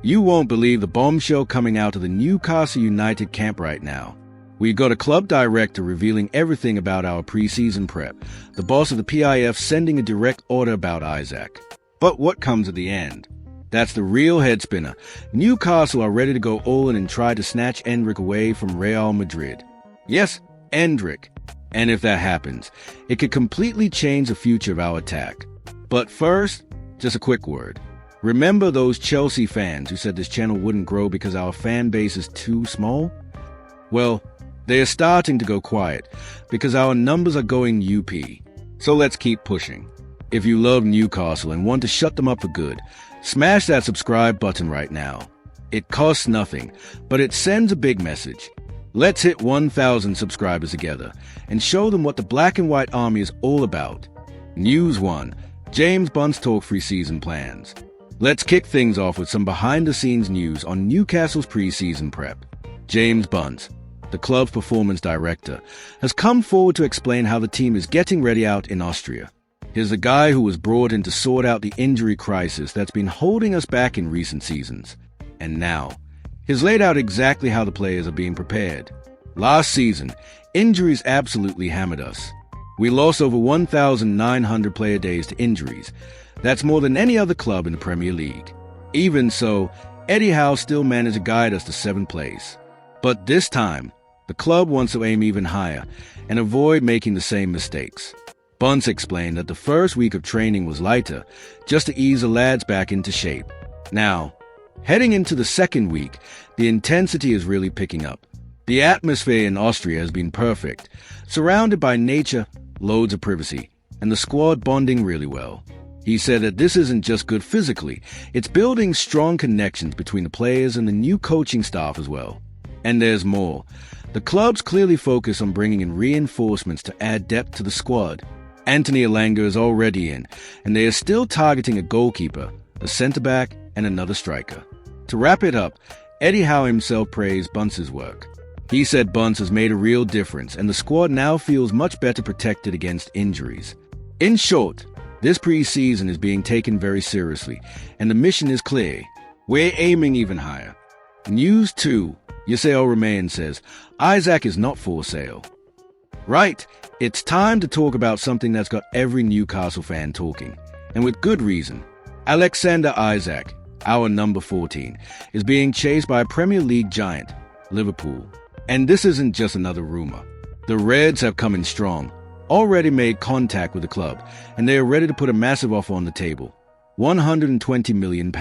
You won't believe the bombshell coming out of the Newcastle United camp right now. We got a club director revealing everything about our pre-season prep, the boss of the PIF sending a direct order about Isaac. But what comes at the end? That's the real head spinner. Newcastle are ready to go all in and try to snatch Endrick away from Real Madrid. Yes, Endrick. And if that happens, it could completely change the future of our attack. But first, just a quick word. Remember those Chelsea fans who said this channel wouldn't grow because our fan base is too small? Well, they are starting to go quiet because our numbers are going UP. So let's keep pushing. If you love Newcastle and want to shut them up for good, smash that subscribe button right now. It costs nothing, but it sends a big message. Let's hit 1,000 subscribers together and show them what the Black and White Army is all about. News 1. James Bunce talk pre-season plans. Let's kick things off with some behind-the-scenes news on Newcastle's pre-season prep. James Bunce, the club's performance director, has come forward to explain how the team is getting ready out in Austria. He's the guy who was brought in to sort out the injury crisis that's been holding us back in recent seasons. And now, he's laid out exactly how the players are being prepared. Last season, injuries absolutely hammered us. We lost over 1,900 player days to injuries. That's more than any other club in the Premier League. Even so, Eddie Howe still managed to guide us to 7th place. But this time, the club wants to aim even higher and avoid making the same mistakes. Bunce explained that the first week of training was lighter, just to ease the lads back into shape. Now, heading into the second week, the intensity is really picking up. The atmosphere in Austria has been perfect, surrounded by nature, loads of privacy, and the squad bonding really well. He said that this isn't just good physically, it's building strong connections between the players and the new coaching staff as well. And there's more. The club's clearly focused on bringing in reinforcements to add depth to the squad. Anthony Elanga is already in, and they are still targeting a goalkeeper, a centre-back, and another striker. To wrap it up, Eddie Howe himself praised Bunce's work. He said Bunce has made a real difference, and the squad now feels much better protected against injuries. In short, this pre-season is being taken very seriously, and the mission is clear. We're aiming even higher. News 2. Yasir Rumayyan says, Isaac is not for sale. Right, it's time to talk about something that's got every Newcastle fan talking, and with good reason. Alexander Isak, our number 14, is being chased by a Premier League giant, Liverpool. And this isn't just another rumor. The Reds have come in strong, already made contact with the club, and they are ready to put a massive offer on the table. £120 million.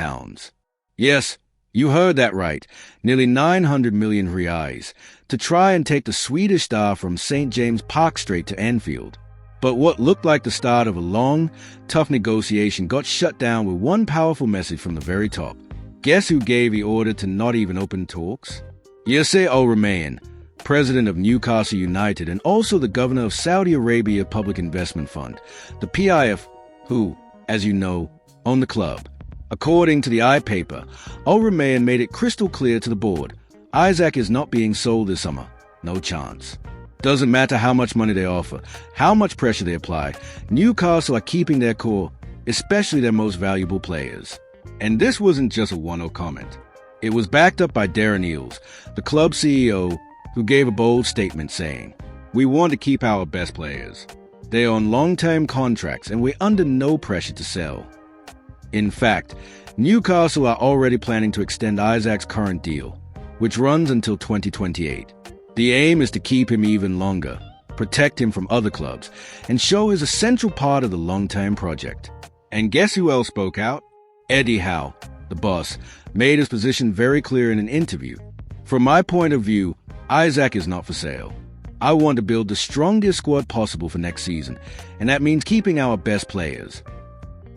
Yes, you heard that right, nearly 900 million reais, to try and take the Swedish star from St. James Park straight to Anfield. But what looked like the start of a long, tough negotiation got shut down with one powerful message from the very top. Guess who gave the order to not even open talks? Yasir Rumayyan, president of Newcastle United and also the governor of Saudi Arabia Public Investment Fund, the PIF, who, as you know, own the club. According to the iPaper, Rumayyan made it crystal clear to the board, Isaac is not being sold this summer. No chance. Doesn't matter how much money they offer, how much pressure they apply, Newcastle are keeping their core, especially their most valuable players. And this wasn't just a one-off comment. It was backed up by Darren Eales, the club CEO, who gave a bold statement saying, We want to keep our best players. They are on long-term contracts and we're under no pressure to sell. In fact, Newcastle are already planning to extend Isaac's current deal, which runs until 2028. The aim is to keep him even longer, protect him from other clubs, and show he's a central part of the long-term project. And guess who else spoke out? Eddie Howe, the boss, made his position very clear in an interview. From my point of view, Isaac is not for sale. I want to build the strongest squad possible for next season, and that means keeping our best players.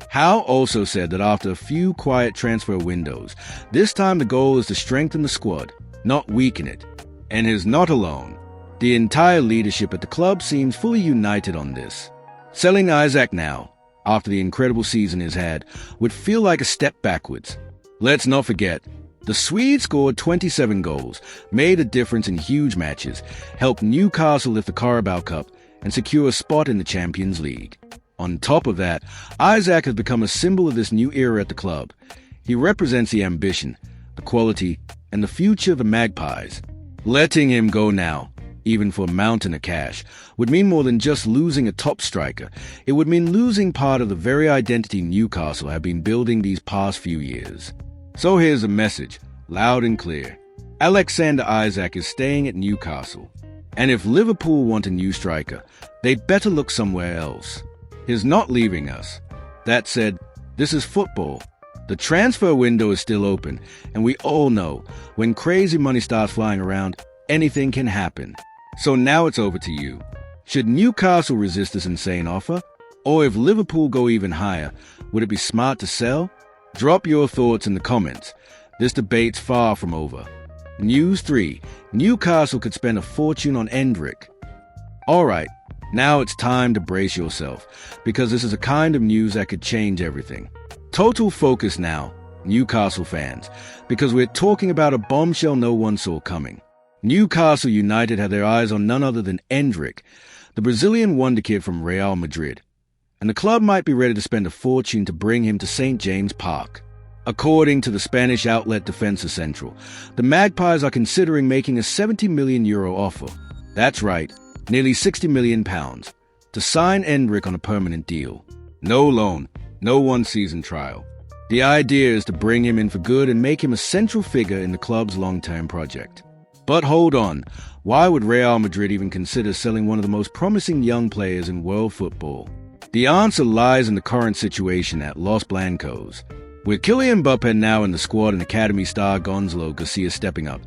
Howe also said that after a few quiet transfer windows, this time the goal is to strengthen the squad, not weaken it. And he's not alone. The entire leadership at the club seems fully united on this. Selling Isaac now, after the incredible season he's had, would feel like a step backwards. Let's not forget, the Swede scored 27 goals, made a difference in huge matches, helped Newcastle lift the Carabao Cup, and secure a spot in the Champions League. On top of that, Isaac has become a symbol of this new era at the club. He represents the ambition, the quality, and the future of the Magpies. Letting him go now, even for a mountain of cash, would mean more than just losing a top striker. It would mean losing part of the very identity Newcastle have been building these past few years. So here's a message, loud and clear. Alexander Isak is staying at Newcastle. And if Liverpool want a new striker, they'd better look somewhere else. He's not leaving us. That said, this is football. The transfer window is still open, and we all know when crazy money starts flying around, anything can happen. So now it's over to you. Should Newcastle resist this insane offer? Or if Liverpool go even higher, would it be smart to sell? Drop your thoughts in the comments. This debate's far from over. News 3. Newcastle could spend a fortune on Endrick. Alright, now it's time to brace yourself, because this is a kind of news that could change everything. Total focus now, Newcastle fans, because we're talking about a bombshell no one saw coming. Newcastle United had their eyes on none other than Endrick, the Brazilian wonder kid from Real Madrid, and the club might be ready to spend a fortune to bring him to St. James Park. According to the Spanish outlet Defensa Central, the Magpies are considering making a €70 million offer. That's right, nearly £60 million, to sign Endrick on a permanent deal. No loan, no one-season trial. The idea is to bring him in for good and make him a central figure in the club's long-term project. But hold on, why would Real Madrid even consider selling one of the most promising young players in world football? The answer lies in the current situation at Los Blancos. With Kylian Mbappé now in the squad and academy star Gonzalo Garcia stepping up,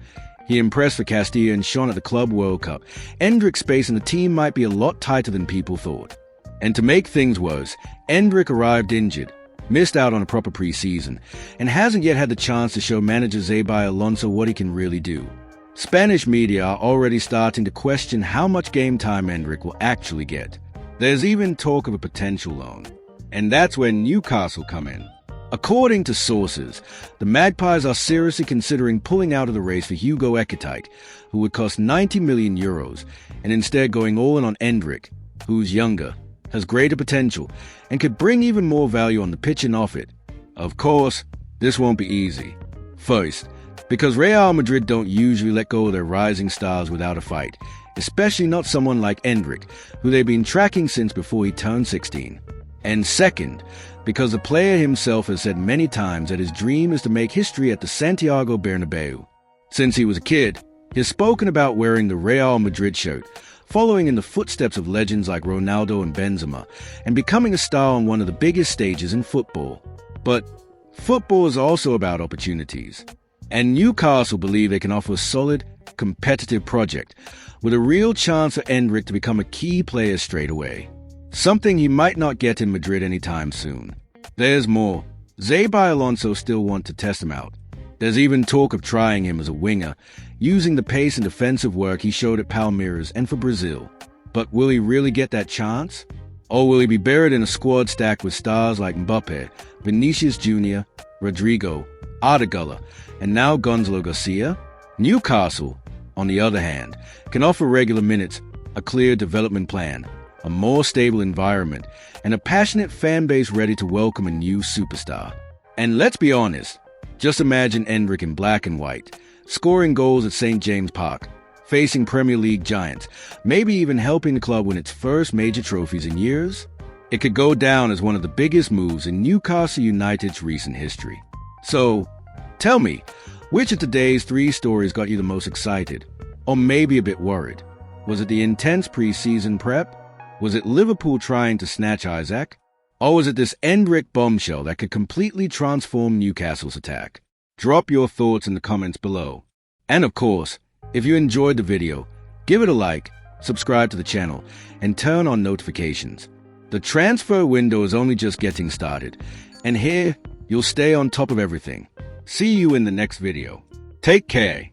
he impressed for Castilla and shone at the Club World Cup. Endrick's space in the team might be a lot tighter than people thought. And to make things worse, Endrick arrived injured, missed out on a proper pre-season, and hasn't yet had the chance to show manager Xabi Alonso what he can really do. Spanish media are already starting to question how much game time Endrick will actually get. There's even talk of a potential loan. And that's where Newcastle come in. According to sources, the Magpies are seriously considering pulling out of the race for Hugo Ekitike, who would cost €90 million, and instead going all in on Endrick, who's younger, has greater potential, and could bring even more value on the pitch and off it. Of course, this won't be easy. First, because Real Madrid don't usually let go of their rising stars without a fight, especially not someone like Endrick, who they've been tracking since before he turned 16. And second, because the player himself has said many times that his dream is to make history at the Santiago Bernabeu. Since he was a kid, he's spoken about wearing the Real Madrid shirt, following in the footsteps of legends like Ronaldo and Benzema, and becoming a star on one of the biggest stages in football. But football is also about opportunities. And Newcastle believe they can offer a solid, competitive project, with a real chance for Endrick to become a key player straight away. Something he might not get in Madrid anytime soon. There's more. Xabi Alonso still want to test him out. There's even talk of trying him as a winger, using the pace and defensive work he showed at Palmeiras and for Brazil. But will he really get that chance? Or will he be buried in a squad stacked with stars like Mbappé, Vinicius Jr., Rodrigo, Arda, and now Gonzalo Garcia? Newcastle, on the other hand, can offer regular minutes, a clear development plan, a more stable environment, and a passionate fan base ready to welcome a new superstar. And let's be honest, just imagine Endrick in black and white, scoring goals at St. James Park, facing Premier League giants, maybe even helping the club win its first major trophies in years. It could go down as one of the biggest moves in Newcastle United's recent history. So, tell me, which of today's 3 stories got you the most excited? Or maybe a bit worried? Was it the intense pre-season prep? Was it Liverpool trying to snatch Isak? Or was it this Endrick bombshell that could completely transform Newcastle's attack? Drop your thoughts in the comments below. And of course, if you enjoyed the video, give it a like, subscribe to the channel, and turn on notifications. The transfer window is only just getting started, and here you'll stay on top of everything. See you in the next video. Take care.